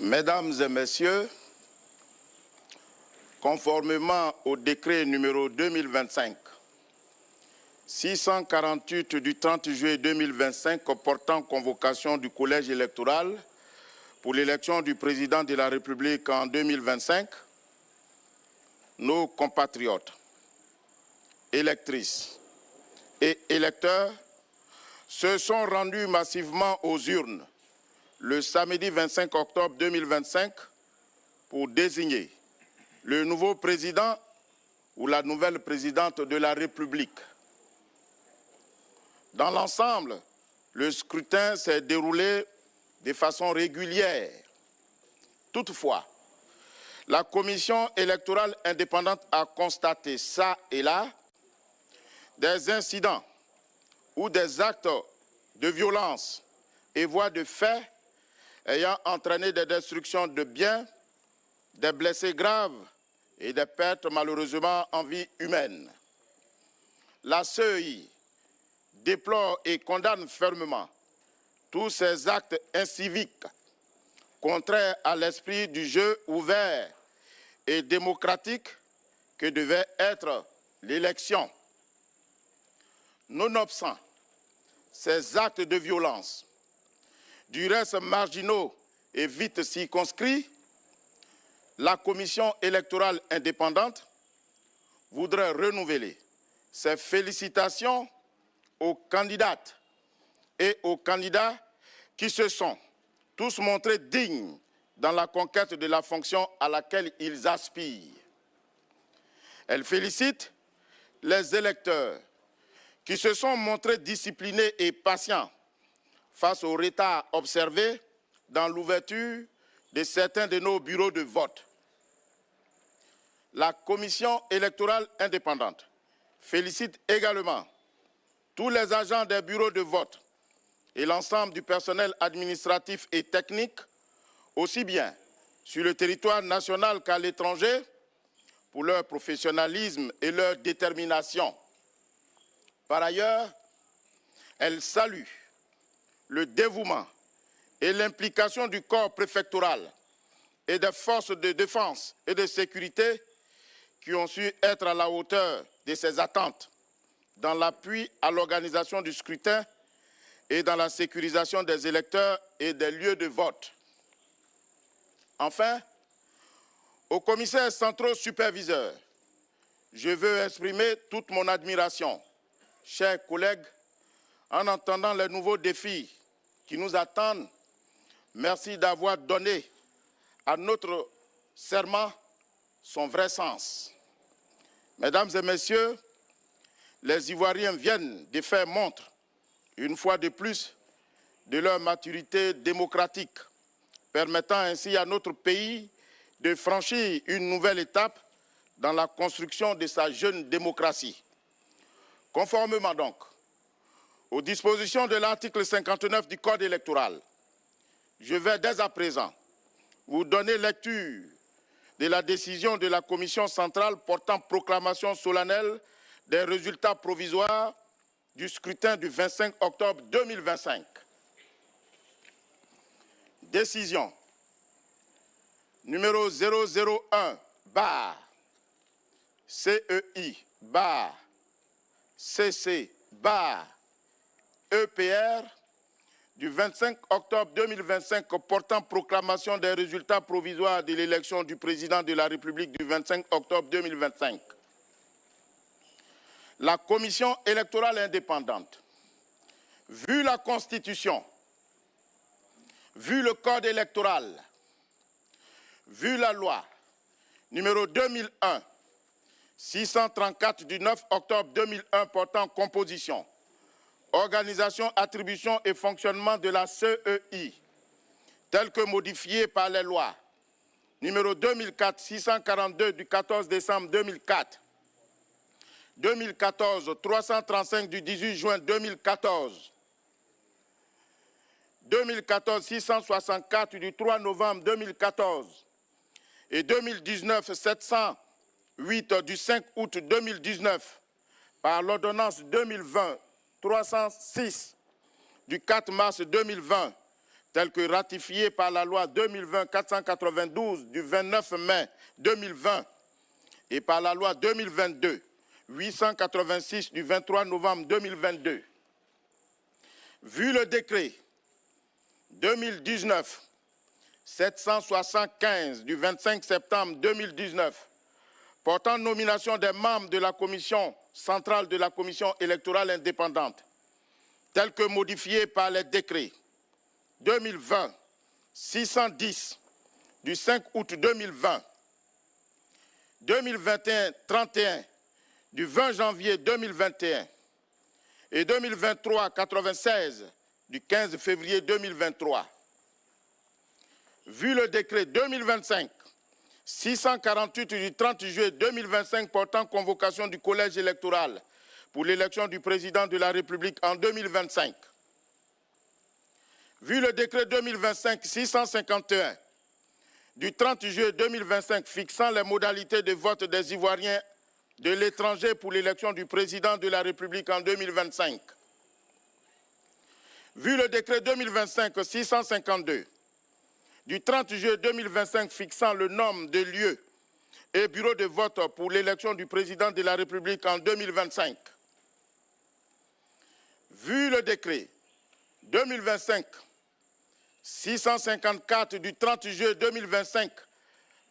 Mesdames et Messieurs, conformément au décret numéro 2025-648 du 30 juillet 2025 portant convocation du collège électoral pour l'élection du président de la République en 2025, nos compatriotes, électrices et électeurs se sont rendus massivement aux urnes le samedi 25 octobre 2025 pour désigner le nouveau président ou la nouvelle présidente de la République. Dans l'ensemble, le scrutin s'est déroulé de façon régulière. Toutefois, la commission électorale indépendante a constaté ça et là des incidents ou des actes de violence et voies de fait ayant entraîné des destructions de biens, des blessés graves et des pertes malheureusement en vie humaine. La CEI déplore et condamne fermement tous ces actes inciviques contraires à l'esprit du jeu ouvert et démocratique que devait être l'élection. Nonobstant ces actes de violence, du reste marginaux et vite circonscrits, la commission électorale indépendante voudrait renouveler ses félicitations aux candidates et aux candidats qui se sont tous montrés dignes dans la conquête de la fonction à laquelle ils aspirent. Elle félicite les électeurs qui se sont montrés disciplinés et patients face au retard observé dans l'ouverture de certains de nos bureaux de vote. La commission électorale indépendante félicite également tous les agents des bureaux de vote et l'ensemble du personnel administratif et technique, aussi bien sur le territoire national qu'à l'étranger, pour leur professionnalisme et leur détermination. Par ailleurs, elle salue le dévouement et l'implication du corps préfectoral et des forces de défense et de sécurité qui ont su être à la hauteur de ces attentes dans l'appui à l'organisation du scrutin et dans la sécurisation des électeurs et des lieux de vote. Enfin, aux commissaires centraux superviseurs, je veux exprimer toute mon admiration, chers collègues, en entendant les nouveaux défis qui nous attendent. Merci d'avoir donné à notre serment son vrai sens. Mesdames et messieurs, les Ivoiriens viennent de faire montre, une fois de plus, de leur maturité démocratique, permettant ainsi à notre pays de franchir une nouvelle étape dans la construction de sa jeune démocratie. Conformément donc aux dispositions de l'article 59 du Code électoral, je vais dès à présent vous donner lecture de la décision de la Commission centrale portant proclamation solennelle des résultats provisoires du scrutin du 25 octobre 2025. Décision numéro 001 CEI CC EPR du 25 octobre 2025 portant proclamation des résultats provisoires de l'élection du président de la République du 25 octobre 2025. La commission électorale indépendante, vu la Constitution, vu le Code électoral, vu la loi numéro 2001-634 du 9 octobre 2001 portant composition, organisation, attribution et fonctionnement de la CEI, telle que modifiée par les lois numéro 2004-642 du 14 décembre 2004, 2014-335 du 18 juin 2014, 2014-664 du 3 novembre 2014 et 2019-708 du 5 août 2019 par l'ordonnance 2020-306 du 4 mars 2020 tel que ratifié par la loi 2020-492 du 29 mai 2020 et par la loi 2022-886 du 23 novembre 2022. Vu le décret 2019-775 du 25 septembre 2019 portant nomination des membres de la commission centrale de la commission électorale indépendante, tel que modifié par les décrets 2020-610 du 5 août 2020, 2021-31 du 20 janvier 2021 et 2023-96 du 15 février 2023. Vu le décret 2025-648 du 30 juillet 2025 portant convocation du collège électoral pour l'élection du président de la République en 2025. Vu le décret 2025-651 du 30 juillet 2025 fixant les modalités de vote des Ivoiriens de l'étranger pour l'élection du président de la République en 2025. Vu le décret 2025-652 du 30 juillet 2025 fixant le nombre de lieux et bureaux de vote pour l'élection du président de la République en 2025. Vu le décret 2025-654 du 30 juillet 2025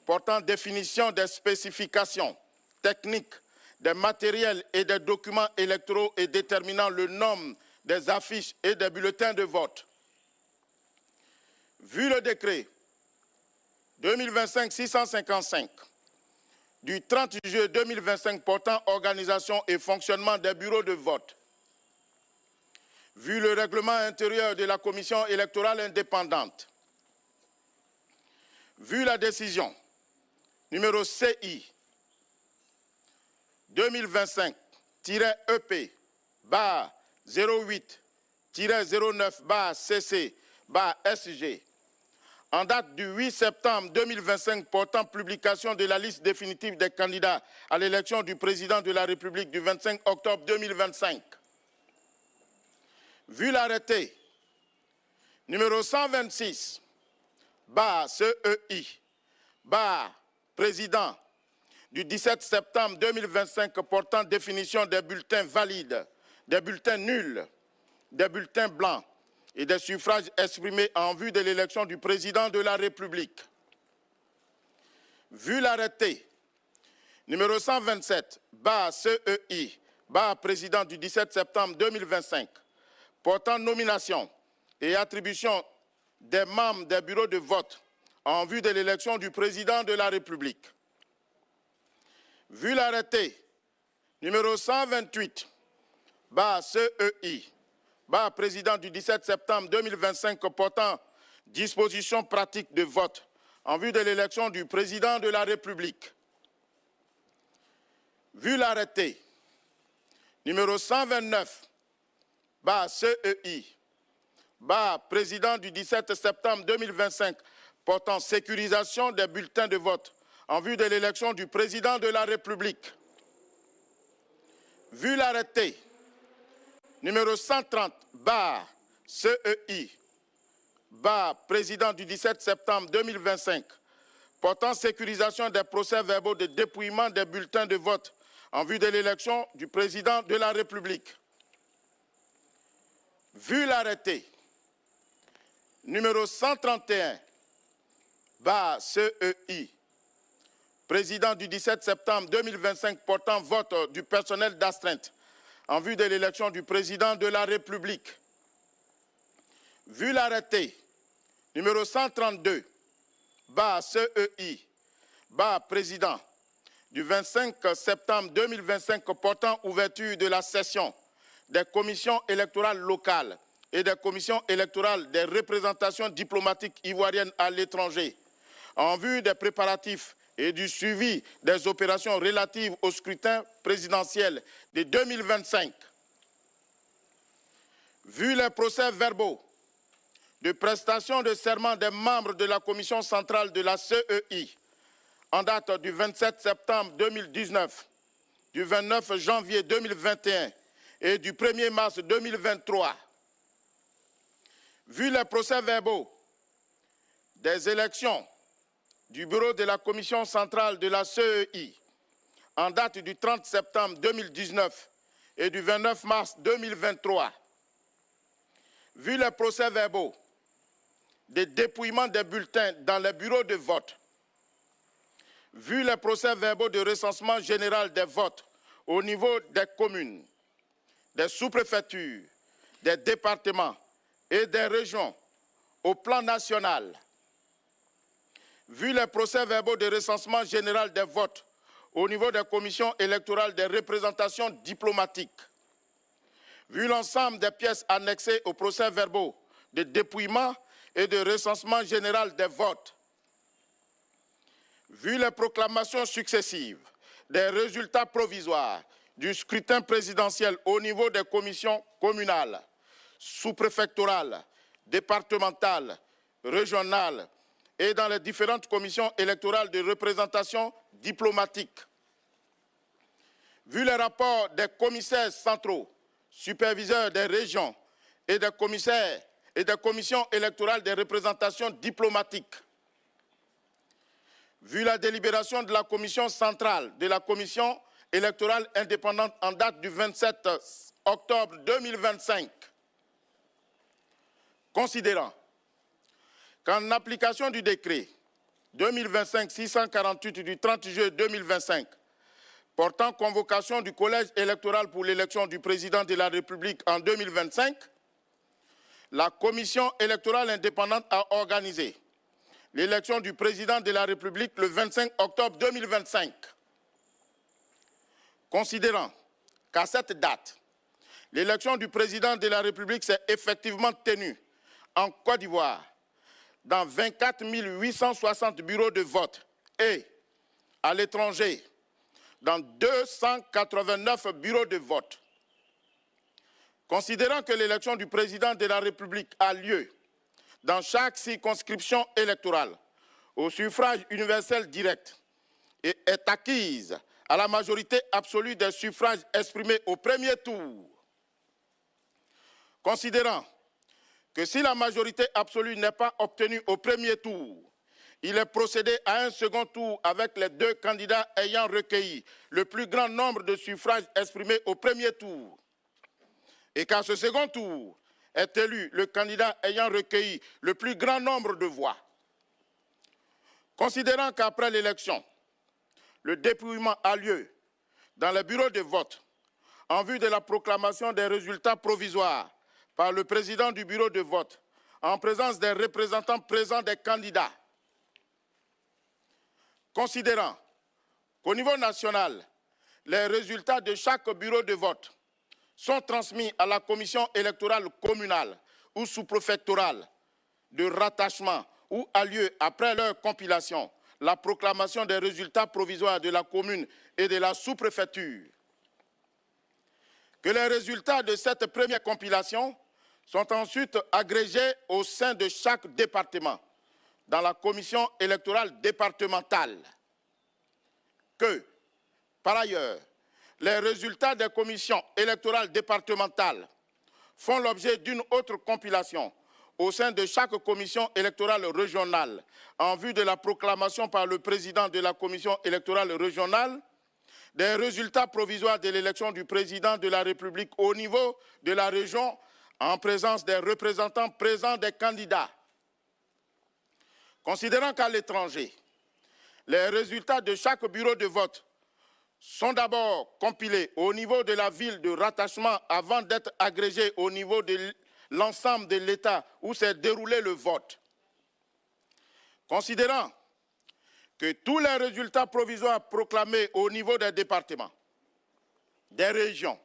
portant définition des spécifications techniques des matériels et des documents électoraux et déterminant le nombre des affiches et des bulletins de vote. Vu le décret 2025-655 du 30 juillet 2025 portant organisation et fonctionnement des bureaux de vote. Vu le règlement intérieur de la commission électorale indépendante. Vu la décision numéro CI 2025-08-09-CC-SG en date du 8 septembre 2025 portant publication de la liste définitive des candidats à l'élection du président de la République du 25 octobre 2025. Vu l'arrêté numéro 126, CEI, président du 17 septembre 2025 portant définition des bulletins valides, des bulletins nuls, des bulletins blancs et des suffrages exprimés en vue de l'élection du président de la République. Vu l'arrêté numéro 127, CEI, président du 17 septembre 2025, portant nomination et attribution des membres des bureaux de vote en vue de l'élection du président de la République. Vu l'arrêté numéro 128, CEI, président du 17 septembre 2025 portant dispositions pratiques de vote en vue de l'élection du président de la République. Vu l'arrêté numéro 129, CEI, président du 17 septembre 2025 portant sécurisation des bulletins de vote en vue de l'élection du président de la République. Vu l'arrêté numéro 130, CEI, président du 17 septembre 2025, portant sécurisation des procès-verbaux de dépouillement des bulletins de vote en vue de l'élection du président de la République. Vu l'arrêté numéro 131, CEI, président du 17 septembre 2025 portant vote du personnel d'astreinte en vue de l'élection du président de la République. Vu l'arrêté numéro 132, CEI, président du 25 septembre 2025 portant ouverture de la session des commissions électorales locales et des commissions électorales des représentations diplomatiques ivoiriennes à l'étranger en vue des préparatifs et du suivi des opérations relatives au scrutin présidentiel de 2025. Vu les procès-verbaux de prestation de serment des membres de la commission centrale de la CEI en date du 27 septembre 2019, du 29 janvier 2021 et du 1er mars 2023. Vu les procès-verbaux des élections du bureau de la commission centrale de la CEI en date du 30 septembre 2019 et du 29 mars 2023, vu les procès-verbaux des dépouillements des bulletins dans les bureaux de vote, vu les procès-verbaux de recensement général des votes au niveau des communes, des sous-préfectures, des départements et des régions au plan national, vu les procès-verbaux de recensement général des votes au niveau des commissions électorales des représentations diplomatiques, vu l'ensemble des pièces annexées aux procès-verbaux de dépouillement et de recensement général des votes, vu les proclamations successives des résultats provisoires du scrutin présidentiel au niveau des commissions communales, sous-préfectorales, départementales, régionales et dans les différentes commissions électorales de représentation diplomatique, vu les rapports des commissaires centraux, superviseurs des régions et des commissaires et des commissions électorales de représentation diplomatique, vu la délibération de la commission centrale de la commission électorale indépendante en date du 27 octobre 2025, considérant qu'en application du décret 2025-648 du 30 juillet 2025 portant convocation du collège électoral pour l'élection du président de la République en 2025, la commission électorale indépendante a organisé l'élection du président de la République le 25 octobre 2025. Considérant qu'à cette date, l'élection du président de la République s'est effectivement tenue en Côte d'Ivoire dans 24 860 bureaux de vote et à l'étranger dans 289 bureaux de vote. Considérant que l'élection du président de la République a lieu dans chaque circonscription électorale au suffrage universel direct et est acquise à la majorité absolue des suffrages exprimés au premier tour. Considérant que si la majorité absolue n'est pas obtenue au premier tour, il est procédé à un second tour avec les deux candidats ayant recueilli le plus grand nombre de suffrages exprimés au premier tour. Et qu'à ce second tour est élu le candidat ayant recueilli le plus grand nombre de voix. Considérant qu'après l'élection, le dépouillement a lieu dans les bureaux de vote en vue de la proclamation des résultats provisoires par le président du bureau de vote en présence des représentants présents des candidats. Considérant qu'au niveau national, les résultats de chaque bureau de vote sont transmis à la commission électorale communale ou sous-préfectorale de rattachement où a lieu, après leur compilation, la proclamation des résultats provisoires de la commune et de la sous-préfecture. Que les résultats de cette première compilation sont ensuite agrégés au sein de chaque département dans la commission électorale départementale. Que, par ailleurs, les résultats des commissions électorales départementales font l'objet d'une autre compilation au sein de chaque commission électorale régionale en vue de la proclamation par le président de la commission électorale régionale des résultats provisoires de l'élection du président de la République au niveau de la région en présence des représentants présents des candidats. Considérant qu'à l'étranger, les résultats de chaque bureau de vote sont d'abord compilés au niveau de la ville de rattachement avant d'être agrégés au niveau de l'ensemble de l'État où s'est déroulé le vote. Considérant que tous les résultats provisoires proclamés au niveau des départements, des régions,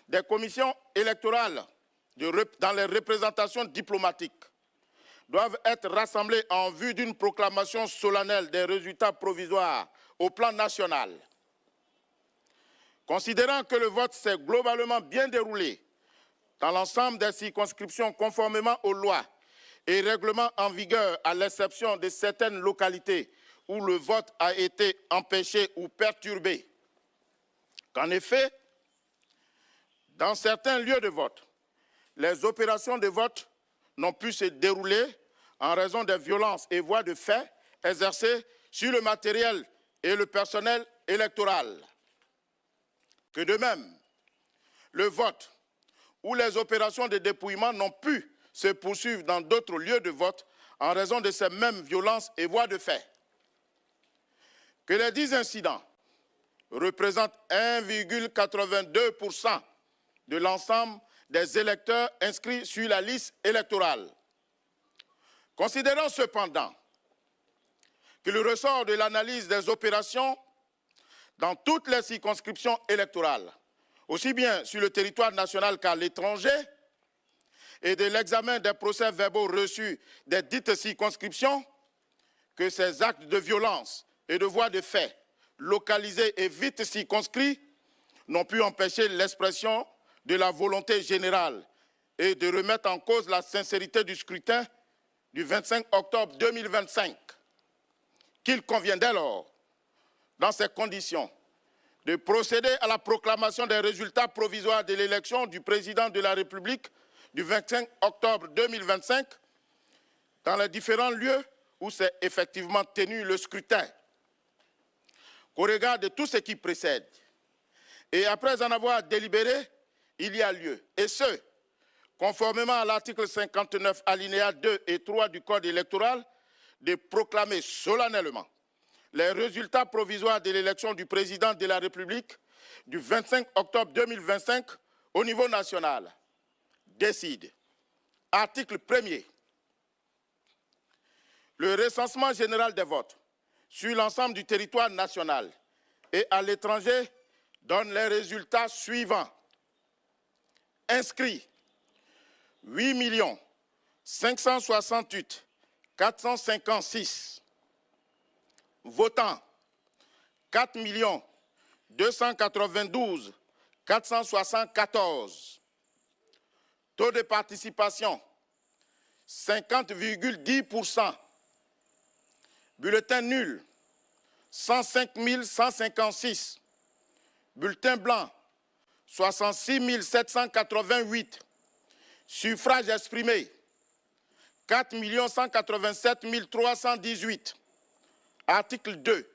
des commissions électorales dans les représentations diplomatiques doivent être rassemblés en vue d'une proclamation solennelle des résultats provisoires au plan national. Considérant que le vote s'est globalement bien déroulé dans l'ensemble des circonscriptions conformément aux lois et règlements en vigueur à l'exception de certaines localités où le vote a été empêché ou perturbé, qu'en effet, dans certains lieux de vote, les opérations de vote n'ont pu se dérouler en raison des violences et voies de fait exercées sur le matériel et le personnel électoral. Que de même, le vote ou les opérations de dépouillement n'ont pu se poursuivre dans d'autres lieux de vote en raison de ces mêmes violences et voies de fait. Que les 10 incidents représentent 1,82% de l'ensemble des électeurs inscrits sur la liste électorale. Considérons cependant que le ressort de l'analyse des opérations dans toutes les circonscriptions électorales, aussi bien sur le territoire national qu'à l'étranger, et de l'examen des procès-verbaux reçus des dites circonscriptions, que ces actes de violence et de voies de fait, localisés et vite circonscrits, n'ont pu empêcher l'expression de la volonté générale et de remettre en cause la sincérité du scrutin du 25 octobre 2025. Qu'il convient dès lors, dans ces conditions, de procéder à la proclamation des résultats provisoires de l'élection du président de la République du 25 octobre 2025 dans les différents lieux où s'est effectivement tenu le scrutin. Qu'au regard de tout ce qui précède, et après en avoir délibéré, il y a lieu, et ce, conformément à l'article 59, alinéa 2 et 3 du Code électoral, de proclamer solennellement les résultats provisoires de l'élection du président de la République du 25 octobre 2025 au niveau national. Décide. Article 1er. Le recensement général des votes sur l'ensemble du territoire national et à l'étranger donne les résultats suivants. Inscrits 8 568 456. Votants 4 292 474. Taux de participation 50,10%. Bulletin nul 105 156. Bulletin blanc 66 788. Suffrages exprimés 4 187 318. Article 2.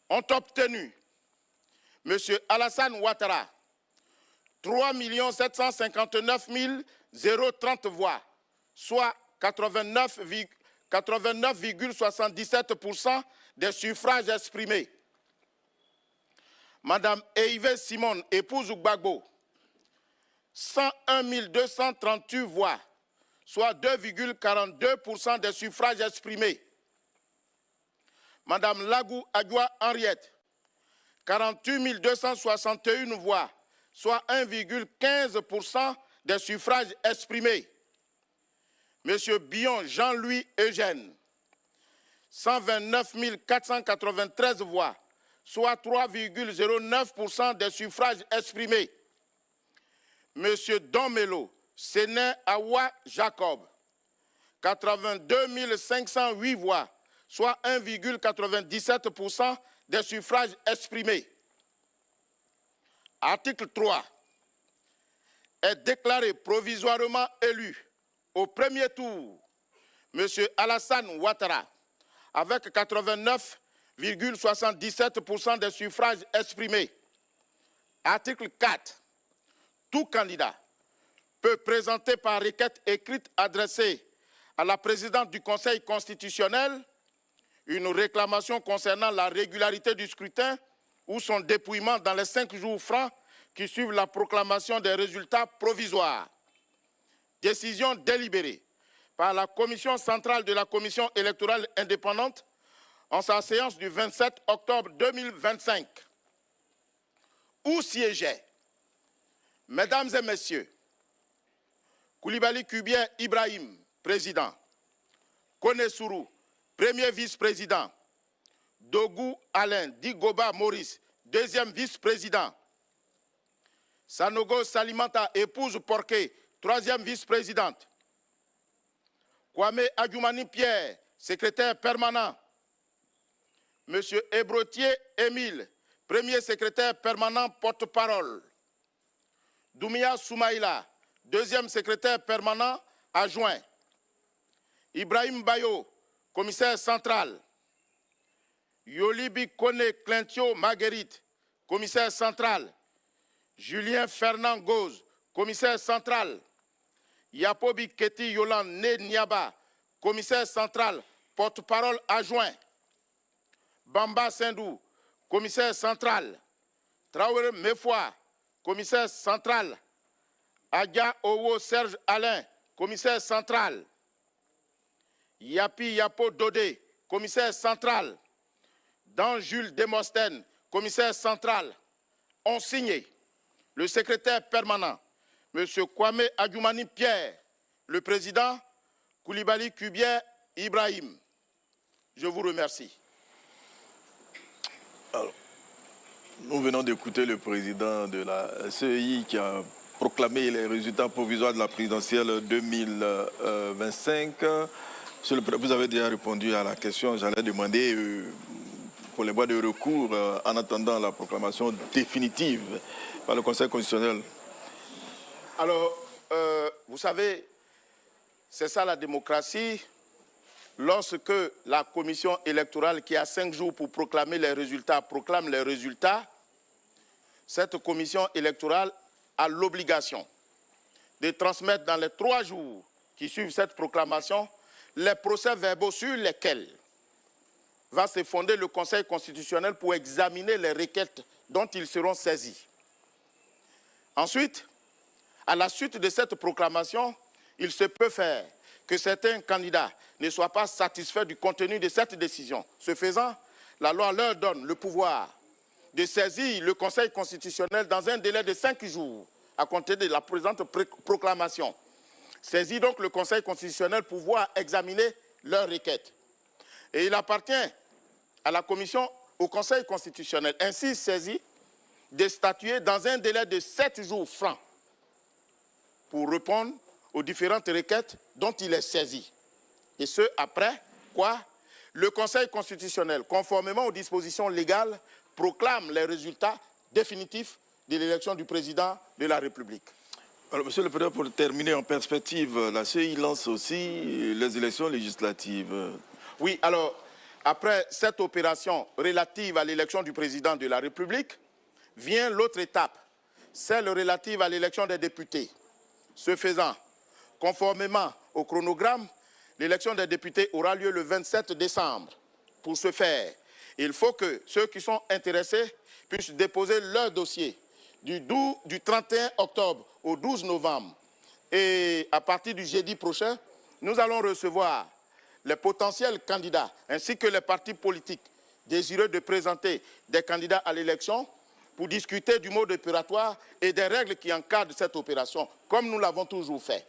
Ont obtenu M. Alassane Ouattara 3 759 030 voix, soit 89,77% des suffrages exprimés. Madame Eive Simone, épouse Gbagbo, 101 238 voix, soit 2,42% des suffrages exprimés. Madame Lagou Adjoua Henriette, 48 261 voix, soit 1,15% des suffrages exprimés. Monsieur Bion Jean-Louis Eugène, 129 493 voix, soit 3,09% des suffrages exprimés. Monsieur Domelo Séné Awa Jacob, 82 508 voix, soit 1,97% des suffrages exprimés. Article 3. Est déclaré provisoirement élu au premier tour M. Alassane Ouattara avec 89,77% des suffrages exprimés. Article 4. Tout candidat peut présenter par requête écrite adressée à la présidente du Conseil constitutionnel une réclamation concernant la régularité du scrutin ou son dépouillement dans les 5 jours francs qui suivent la proclamation des résultats provisoires. Décision délibérée par la Commission centrale de la Commission électorale indépendante en sa séance du 27 octobre 2025. Où siégeaient, Mesdames et Messieurs, Koulibaly Kubien Ibrahim, président, Kone Sourou, premier vice-président, Dogou Alain Digoba Maurice, deuxième vice-président, Sanogo Salimata, épouse Porquet, troisième vice-présidente, Kwame Adjoumani Pierre, secrétaire permanent, M. Ebrotier Émile, premier secrétaire permanent porte-parole, Doumia Soumaïla, deuxième secrétaire permanent adjoint, Ibrahim Bayo, commissaire central. Yolibi Kone Clintio Marguerite, commissaire central. Julien Fernand Goz, commissaire central. Yapobi Keti Yolande Niaba, commissaire central, porte-parole adjoint. Bamba Sindou, commissaire central. Traoré Mefoua, commissaire central. Adia Owo Serge Alain, commissaire central. Yapi Yapo Dodé, commissaire central. Dan Jules Demostène, commissaire central. Ont signé le secrétaire permanent, M. Kwame Adjoumani Pierre, le président, Koulibaly Kubier Ibrahim. Je vous remercie. Alors, nous venons d'écouter le président de la CEI qui a proclamé les résultats provisoires de la présidentielle 2025. Vous avez déjà répondu à la question. J'allais demander pour les voies de recours en attendant la proclamation définitive par le Conseil constitutionnel. Alors, vous savez, c'est ça la démocratie. Lorsque la commission électorale, qui a 5 jours pour proclamer les résultats, proclame les résultats, cette commission électorale a l'obligation de transmettre dans les 3 jours qui suivent cette proclamation les procès-verbaux sur lesquels va se fonder le Conseil constitutionnel pour examiner les requêtes dont ils seront saisis. Ensuite, à la suite de cette proclamation, il se peut faire que certains candidats ne soient pas satisfaits du contenu de cette décision. Ce faisant, la loi leur donne le pouvoir de saisir le Conseil constitutionnel dans un délai de 5 jours à compter de la présente proclamation. Saisit donc le Conseil constitutionnel pour pouvoir examiner leurs requêtes. Et il appartient à la commission, au Conseil constitutionnel, ainsi saisi, de statuer dans un délai de 7 jours francs pour répondre aux différentes requêtes dont il est saisi. Et ce, après quoi, le Conseil constitutionnel, conformément aux dispositions légales, proclame les résultats définitifs de l'élection du président de la République. Alors, Monsieur le Président, pour terminer en perspective, la CEI lance aussi les élections législatives. Oui, alors, après cette opération relative à l'élection du président de la République, vient l'autre étape, celle relative à l'élection des députés. Ce faisant, conformément au chronogramme, l'élection des députés aura lieu le 27 décembre. Pour ce faire, il faut que ceux qui sont intéressés puissent déposer leur dossier du 31 octobre au 12 novembre. Et à partir du jeudi prochain, nous allons recevoir les potentiels candidats ainsi que les partis politiques désireux de présenter des candidats à l'élection pour discuter du mode opératoire et des règles qui encadrent cette opération, comme nous l'avons toujours fait.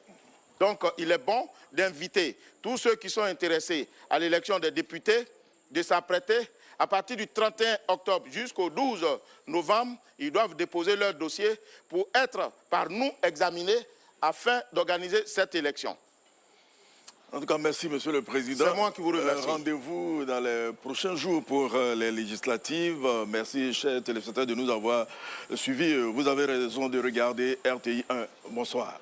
Donc, il est bon d'inviter tous ceux qui sont intéressés à l'élection des députés de s'apprêter. À partir du 31 octobre jusqu'au 12 novembre, ils doivent déposer leur dossier pour être par nous examinés afin d'organiser cette élection. En tout cas, merci, Monsieur le Président. C'est moi qui vous remercie. Rendez-vous dans les prochains jours pour les législatives. Merci, chers téléspectateurs, de nous avoir suivis. Vous avez raison de regarder RTI 1. Bonsoir.